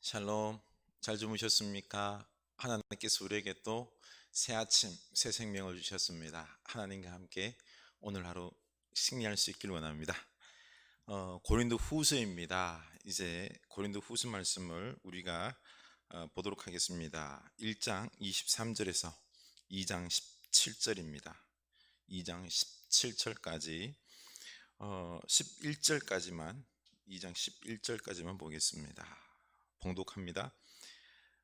샬롬, 잘 주무셨습니까? 하나님께서 우리에게 또 새 아침, 새 생명을 주셨습니다. 하나님과 함께 오늘 하루 승리할 수 있길 원합니다. 고린도 후서입니다. 이제 고린도 후서 말씀을 우리가 보도록 하겠습니다. 1장 23절에서 2장 17절입니다. 2장 17절까지 11절까지만 2장 11절까지만 보겠습니다. 봉독합니다.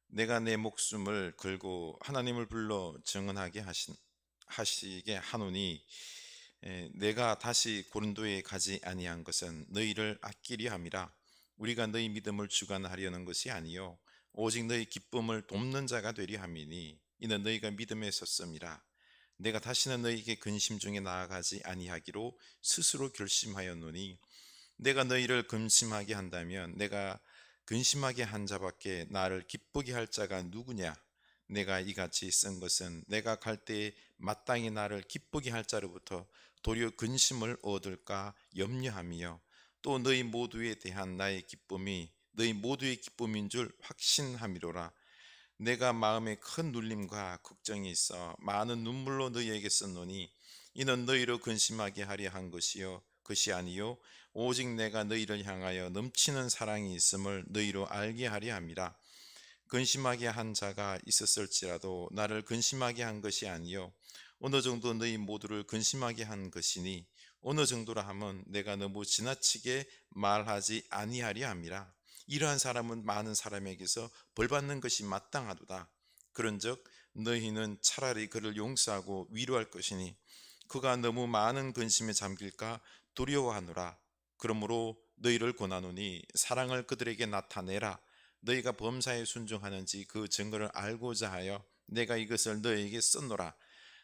내가 내 목숨을 걸고 하나님을 불러 증언하게 하시게 하노니 내가 다시 고린도에 가지 아니한 것은 너희를 아끼려 함이라. 우리가 너희 믿음을 주관하려는 것이 아니요 오직 너희 기쁨을 돕는 자가 되려 함이니 이는 너희가 믿음에 섰음이라. 내가 다시는 너희에게 근심 중에 나아가지 아니하기로 스스로 결심하였노니 내가 너희를 근심하게 한다면 내가 근심하게 한 자밖에 나를 기쁘게 할 자가 누구냐? 내가 이같이 쓴 것은 내가 갈 때에 마땅히 나를 기쁘게 할 자로부터 도리어 근심을 얻을까 염려함이요 또 너희 모두에 대한 나의 기쁨이 너희 모두의 기쁨인 줄 확신함이로라. 내가 마음에 큰 눌림과 걱정이 있어 많은 눈물로 너희에게 썼노니 이는 너희로 근심하게 하려 한 것이 아니요 오직 내가 너희를 향하여 넘치는 사랑이 있음을 너희로 알게 하려 함이라. 근심하게 한 자가 있었을지라도 나를 근심하게 한 것이 아니요 어느 정도 너희 모두를 근심하게 한 것이니 어느 정도라 하면 내가 너무 지나치게 말하지 아니하려 함이라. 이러한 사람은 많은 사람에게서 벌받는 것이 마땅하도다. 그런즉 너희는 차라리 그를 용서하고 위로할 것이니 그가 너무 많은 근심에 잠길까 두려워하노라. 그러므로 너희를 권하노니 사랑을 그들에게 나타내라. 너희가 범사에 순종하는지 그 증거를 알고자 하여 내가 이것을 너희에게 썼노라.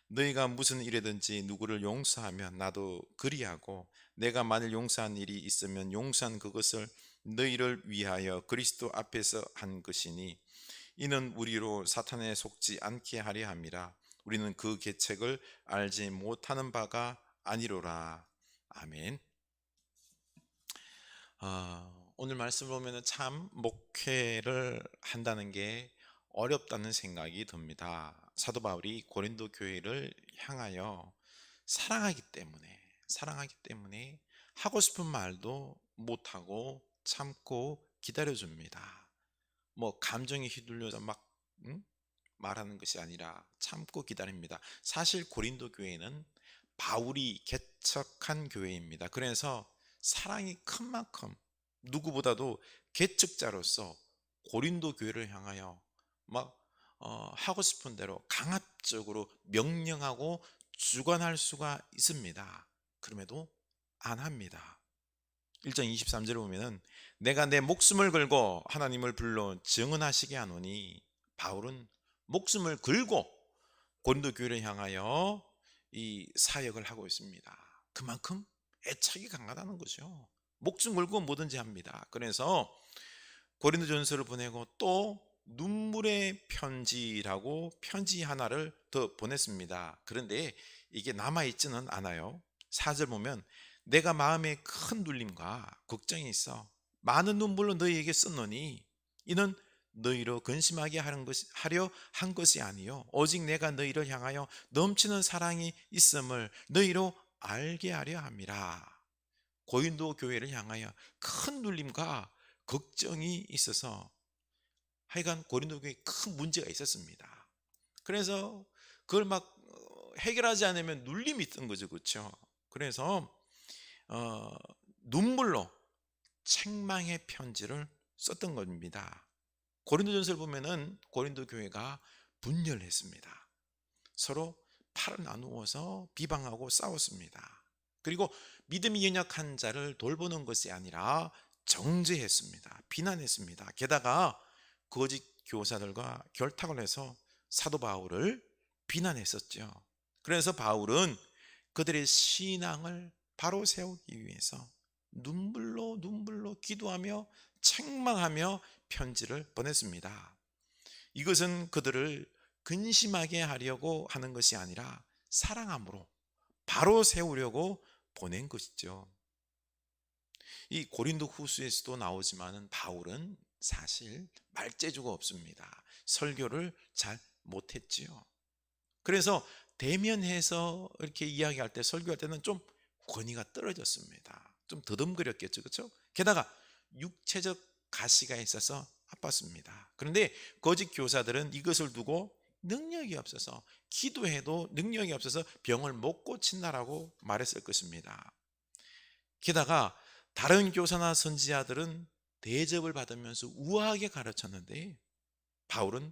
너희가 무슨 일이든지 누구를 용서하면 나도 그리하고 내가 만일 용서한 일이 있으면 용서한 그것을 너희를 위하여 그리스도 앞에서 한 것이니 이는 우리로 사탄에 속지 않게 하려 함이라. 우리는 그 계책을 알지 못하는 바가 아니로라. 아멘. 오늘 말씀을 보면 참 목회를 한다는 게 어렵다는 생각이 듭니다. 사도 바울이 고린도 교회를 향하여 사랑하기 때문에 하고 싶은 말도 못하고 참고 기다려줍니다. 뭐 감정에 휘둘려서 막 말하는 것이 아니라 참고 기다립니다. 사실 고린도 교회는 바울이 개척한 교회입니다. 그래서 사랑이 큰 만큼 누구보다도 개척자로서 고린도 교회를 향하여 막 하고 싶은 대로 강압적으로 명령하고 주관할 수가 있습니다. 그럼에도 안 합니다. 1장 23절에 보면은 내가 내 목숨을 걸고 하나님을 불러 증언하시게 하노니 바울은 목숨을 걸고 고린도 교회를 향하여 이 사역을 하고 있습니다. 그만큼 애착이 강하다는 거죠. 목숨 걸고 뭐든지 합니다. 그래서 고린도전서를 보내고 또 눈물의 편지라고 편지 하나를 더 보냈습니다. 그런데 이게 남아있지는 않아요. 4절 보면 내가 마음에 큰 눌림과 걱정이 있어 많은 눈물로 너희에게 썼노니 이는 너희로 근심하게 하려 한 것이 아니요 오직 내가 너희를 향하여 넘치는 사랑이 있음을 너희로 알게 하려 함이라. 고린도 교회를 향하여 큰 눌림과 걱정이 있어서 하여간 고린도 교회에 큰 문제가 있었습니다. 그래서 그걸 막 해결하지 않으면 눌림이 있던 거죠. 그렇죠? 그래서 눈물로 책망의 편지를 썼던 겁니다. 고린도전서를 보면은 고린도 교회가 분열했습니다. 서로 팔을 나누어서 비방하고 싸웠습니다. 그리고 믿음이 연약한 자를 돌보는 것이 아니라 정죄했습니다. 비난했습니다. 게다가 거짓 교사들과 결탁을 해서 사도 바울을 비난했었죠. 그래서 바울은 그들의 신앙을 바로 세우기 위해서 눈물로 기도하며 책망하며 편지를 보냈습니다. 이것은 그들을 근심하게 하려고 하는 것이 아니라 사랑함으로 바로 세우려고 보낸 것이죠. 이 고린도 후서에서도 나오지만은 바울은 사실 말재주가 없습니다. 설교를 잘 못했지요. 그래서 대면해서 이렇게 이야기할 때, 설교할 때는 좀 권위가 떨어졌습니다. 좀 더듬거렸겠죠, 그렇죠? 게다가 육체적 가시가 있어서 아팠습니다. 그런데 거짓 교사들은 이것을 두고 능력이 없어서, 기도해도 능력이 없어서 병을 못 고친다라고 말했을 것입니다. 게다가 다른 교사나 선지자들은 대접을 받으면서 우아하게 가르쳤는데, 바울은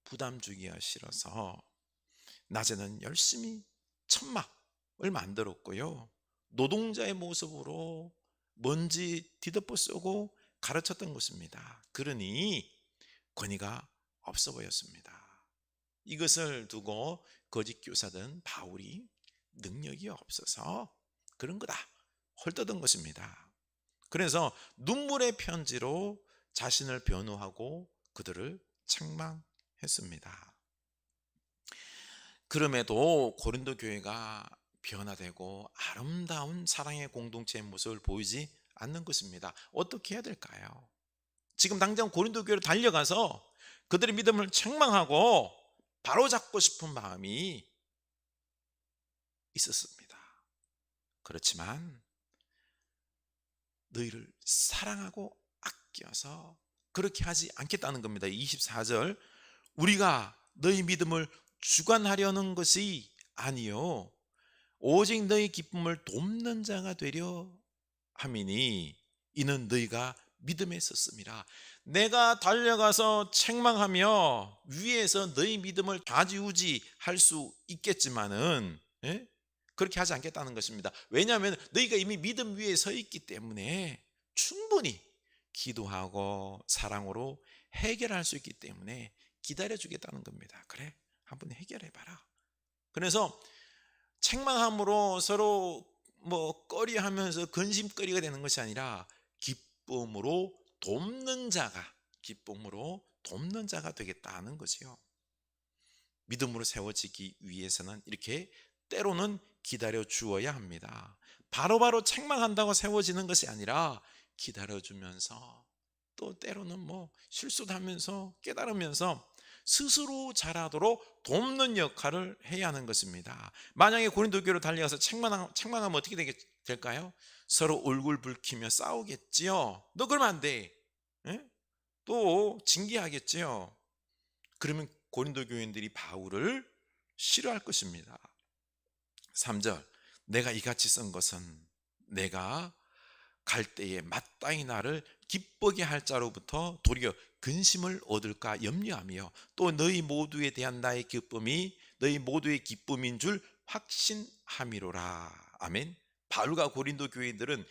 부담 주기가 싫어서 낮에는 열심히 천막을 만들었고요, 노동자의 모습으로 먼지 뒤덮어 쓰고 가르쳤던 것입니다. 그러니 권위가 없어 보였습니다. 이것을 두고 거짓 교사들은 바울이 능력이 없어서 그런 거다 헐떠던 것입니다. 그래서 눈물의 편지로 자신을 변호하고 그들을 책망했습니다. 그럼에도 고린도 교회가 변화되고 아름다운 사랑의 공동체의 모습을 보이지 않는 것입니다. 어떻게 해야 될까요? 지금 당장 고린도 교회로 달려가서 그들의 믿음을 책망하고 바로잡고 싶은 마음이 있었습니다. 그렇지만 너희를 사랑하고 아껴서 그렇게 하지 않겠다는 겁니다. 24절, 우리가 너희 믿음을 주관하려는 것이 아니요 오직 너희 기쁨을 돕는 자가 되려 함이니 이는 너희가 믿음에 섰음이라. 내가 달려가서 책망하며 위에서 너희 믿음을 좌지우지할 수 있겠지만은, 그렇게 하지 않겠다는 것입니다. 왜냐하면 너희가 이미 믿음 위에 서 있기 때문에 충분히 기도하고 사랑으로 해결할 수 있기 때문에 기다려주겠다는 겁니다. 그래, 한번 해결해봐라. 그래서 책망함으로 서로 꺼리하면서 근심거리가 되는 것이 아니라 기쁨으로 돕는 자가 되겠다는 거지요. 믿음으로 세워지기 위해서는 이렇게 때로는 기다려 주어야 합니다. 바로바로 책망한다고 세워지는 것이 아니라 기다려주면서, 또 때로는 실수도 하면서 깨달으면서 스스로 자라도록 돕는 역할을 해야 하는 것입니다. 만약에 고린도 교회로 달려가서 책망하면 어떻게 될까요? 서로 얼굴 붉히며 싸우겠지요. 너 그러면 안 돼. 또 징계하겠지요. 그러면 고린도 교인들이 바울을 싫어할 것입니다. 3절, 내가 이같이 쓴 것은 내가 갈 때에 마땅히 나를 기쁘게 할 자로부터 도리어 근심을 얻을까 염려하며 또 너희 모두에 대한 나의 기쁨이 너희 모두의 기쁨인 줄 확신함이로라. 아멘. 바울과 고린도 교인들은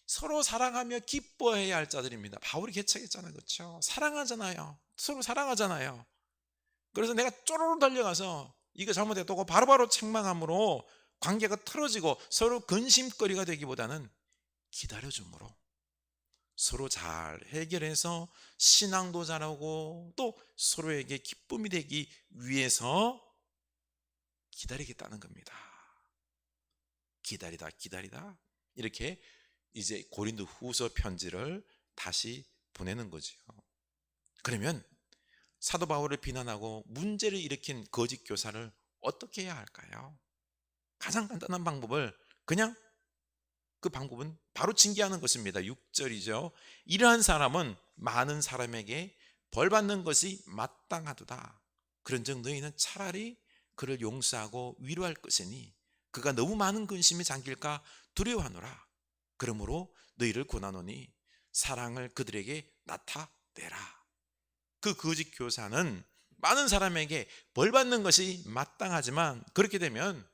서로 사랑하며 기뻐해야 할 자들입니다. 바울이 개척했잖아요, 그렇죠? 사랑하잖아요. 서로 사랑하잖아요. 그래서 내가 쪼르르 달려가서 이거 잘못했다고 바로바로 책망함으로 관계가 틀어지고 서로 근심거리가 되기보다는 기다려줌으로 서로 잘 해결해서 신앙도 잘하고 또 서로에게 기쁨이 되기 위해서 기다리겠다는 겁니다. 기다리다 이렇게 이제 고린도 후서 편지를 다시 보내는 거죠. 그러면 사도 바울을 비난하고 문제를 일으킨 거짓 교사를 어떻게 해야 할까요? 가장 간단한 방법을 그 방법은 바로 징계하는 것입니다. 6절이죠. 이러한 사람은 많은 사람에게 벌받는 것이 마땅하도다. 그런즉 너희는 차라리 그를 용서하고 위로할 것이니 그가 너무 많은 근심에 잠길까 두려워하노라. 그러므로 너희를 권하노니 사랑을 그들에게 나타내라. 그 거짓 교사는 많은 사람에게 벌받는 것이 마땅하지만 그렇게 되면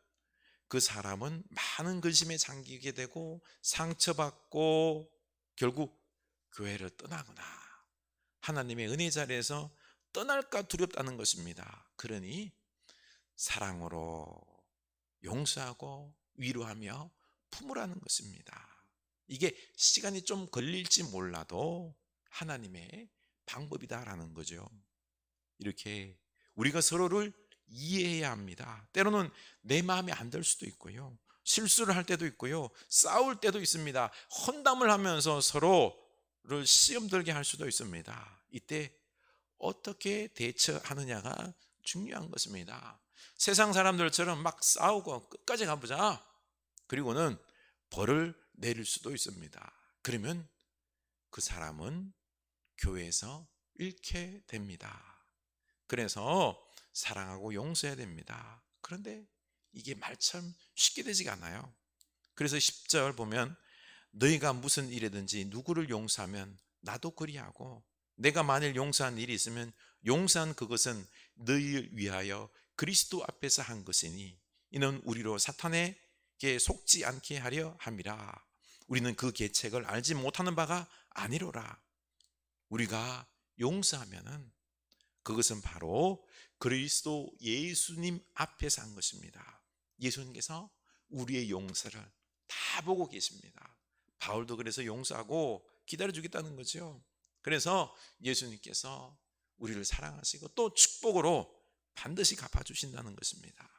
그 사람은 많은 근심에 잠기게 되고 상처받고 결국 교회를 떠나거나 하나님의 은혜 자리에서 떠날까 두렵다는 것입니다. 그러니 사랑으로 용서하고 위로하며 품으라는 것입니다. 이게 시간이 좀 걸릴지 몰라도 하나님의 방법이다라는 거죠. 이렇게 우리가 서로를 이해해야 합니다. 때로는 내 마음에 안 들 수도 있고요, 실수를 할 때도 있고요, 싸울 때도 있습니다. 헌담을 하면서 서로를 시험 들게 할 수도 있습니다. 이때 어떻게 대처하느냐가 중요한 것입니다. 세상 사람들처럼 막 싸우고 끝까지 가보자, 그리고는 벌을 내릴 수도 있습니다. 그러면 그 사람은 교회에서 잃게 됩니다. 그래서 사랑하고 용서해야 됩니다. 그런데 이게 말처럼 쉽게 되지가 않아요. 그래서 10절 보면 너희가 무슨 일이든지 누구를 용서하면 나도 그리하고, 내가 만일 용서한 일이 있으면 용서한 그것은 너희를 위하여 그리스도 앞에서 한 것이니 이는 우리로 사탄에게 속지 않게 하려 함이라. 우리는 그 계책을 알지 못하는 바가 아니로라. 우리가 용서하면은 그것은 바로 그리스도 예수님 앞에서 한 것입니다. 예수님께서 우리의 용서를 다 보고 계십니다. 바울도 그래서 용서하고 기다려주겠다는 거죠. 그래서 예수님께서 우리를 사랑하시고 또 축복으로 반드시 갚아주신다는 것입니다.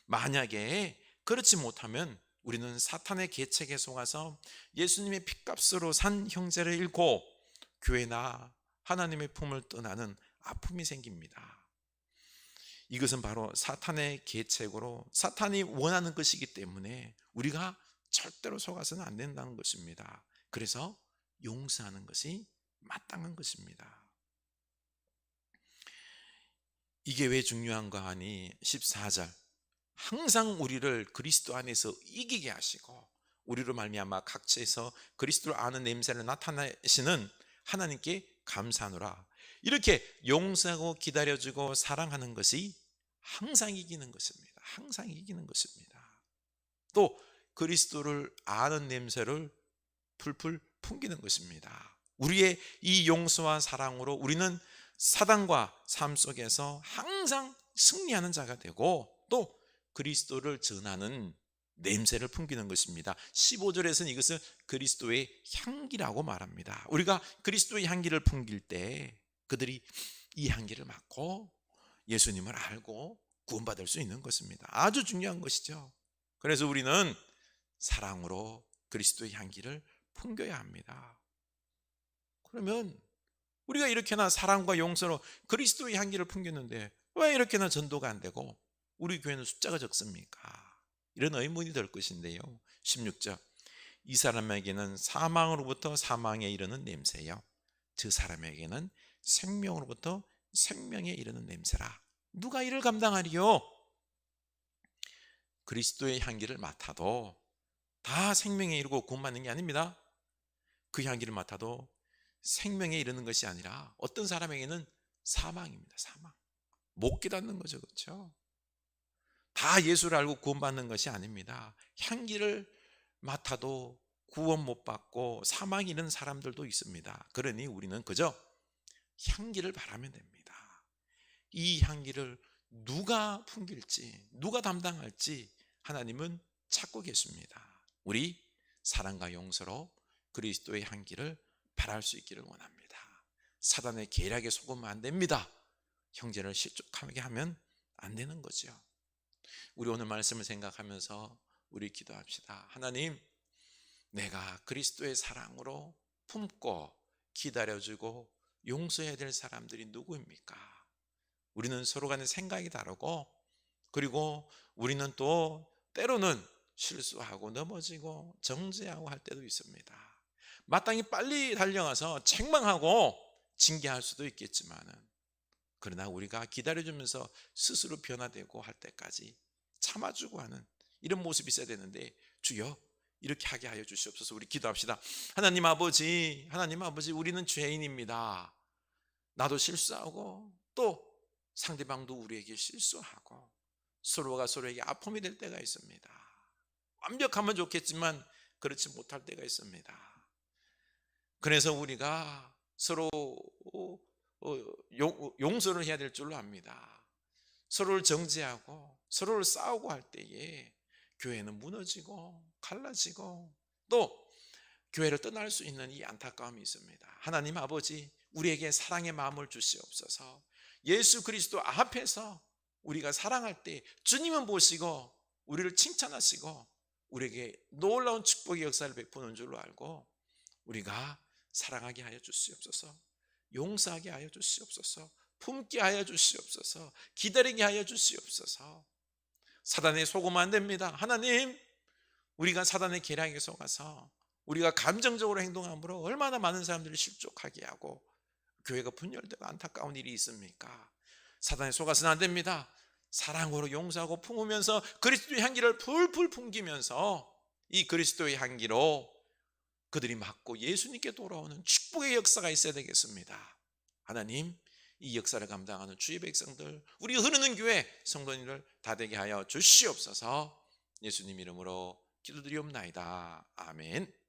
만약에 그렇지 못하면 우리는 사탄의 계책에 속아서 예수님의 핏값으로 산 형제를 잃고 교회나 하나님의 품을 떠나는 아픔이 생깁니다. 이것은 바로 사탄의 계책으로 사탄이 원하는 것이기 때문에 우리가 절대로 속아서는 안 된다는 것입니다. 그래서 용서하는 것이 마땅한 것입니다. 이게 왜 중요한가 하니 14절, 항상 우리를 그리스도 안에서 이기게 하시고 우리로 말미암아 각처에서 그리스도를 아는 냄새를 나타내시는 하나님께 감사하노라. 이렇게 용서하고 기다려주고 사랑하는 것이 항상 이기는 것입니다. 항상 이기는 것입니다. 또 그리스도를 아는 냄새를 풀풀 풍기는 것입니다. 우리의 이 용서와 사랑으로 우리는 사단과 삶 속에서 항상 승리하는 자가 되고 또 그리스도를 전하는 냄새를 풍기는 것입니다. 15절에서는 이것을 그리스도의 향기라고 말합니다. 우리가 그리스도의 향기를 풍길 때 그들이 이 향기를 맡고 예수님을 알고 구원받을 수 있는 것입니다. 아주 중요한 것이죠. 그래서 우리는 사랑으로 그리스도의 향기를 풍겨야 합니다. 그러면 우리가 이렇게나 사랑과 용서로 그리스도의 향기를 풍겼는데 왜 이렇게나 전도가 안 되고 우리 교회는 숫자가 적습니까? 이런 의문이 들 것인데요. 16절, 이 사람에게는 사망으로부터 사망에 이르는 냄새요 저 사람에게는 생명으로부터 생명에 이르는 냄새라. 누가 이를 감당하리요? 그리스도의 향기를 맡아도 다 생명에 이르고 구원받는 게 아닙니다. 그 향기를 맡아도 생명에 이르는 것이 아니라 어떤 사람에게는 사망입니다. 사망, 못 깨닫는 거죠. 그렇죠? 다 예수를 알고 구원받는 것이 아닙니다. 향기를 맡아도 구원 못 받고 사망이 이르는 사람들도 있습니다. 그러니 우리는 그저 향기를 바라면 됩니다. 이 향기를 누가 풍길지, 누가 담당할지 하나님은 찾고 계십니다. 우리 사랑과 용서로 그리스도의 향기를 바랄 수 있기를 원합니다. 사단의 계략에 속으면 안 됩니다. 형제를 실족하게 하면 안 되는 거죠. 우리 오늘 말씀을 생각하면서 우리 기도합시다. 하나님, 내가 그리스도의 사랑으로 품고 기다려주고 용서해야 될 사람들이 누구입니까? 우리는 서로 간에 생각이 다르고 그리고 우리는 또 때로는 실수하고 넘어지고 정죄하고 할 때도 있습니다. 마땅히 빨리 달려가서 책망하고 징계할 수도 있겠지만은 그러나 우리가 기다려주면서 스스로 변화되고 할 때까지 참아주고 하는 이런 모습이 있어야 되는데 주여 이렇게 하게 하여 주시옵소서. 우리 기도합시다. 하나님 아버지, 하나님 아버지, 우리는 죄인입니다. 나도 실수하고 또 상대방도 우리에게 실수하고 서로가 서로에게 아픔이 될 때가 있습니다. 완벽하면 좋겠지만 그렇지 못할 때가 있습니다. 그래서 우리가 서로 용서를 해야 될 줄로 압니다. 서로를 정죄하고 서로를 싸우고 할 때에 교회는 무너지고 갈라지고 또 교회를 떠날 수 있는 이 안타까움이 있습니다. 하나님 아버지, 우리에게 사랑의 마음을 주시옵소서. 예수 그리스도 앞에서 우리가 사랑할 때 주님은 보시고 우리를 칭찬하시고 우리에게 놀라운 축복의 역사를 베푸는 줄로 알고 우리가 사랑하게 하여 주시옵소서. 용서하게 하여 주시옵소서. 품게 하여 주시옵소서. 기다리게 하여 주시옵소서. 사단에 속으면 안 됩니다. 하나님, 우리가 사단의 계략에 속아서 우리가 감정적으로 행동함으로 얼마나 많은 사람들이 실족하게 하고 교회가 분열되고 안타까운 일이 있습니까? 사단에 속아서는 안 됩니다. 사랑으로 용서하고 품으면서 그리스도의 향기를 풀풀 풍기면서 이 그리스도의 향기로 그들이 맞고 예수님께 돌아오는 축복의 역사가 있어야 되겠습니다. 하나님, 이 역사를 감당하는 주의 백성들, 우리 흐르는 교회 성도님들 다 되게 하여 주시옵소서. 예수님 이름으로 기도드리옵나이다. 아멘.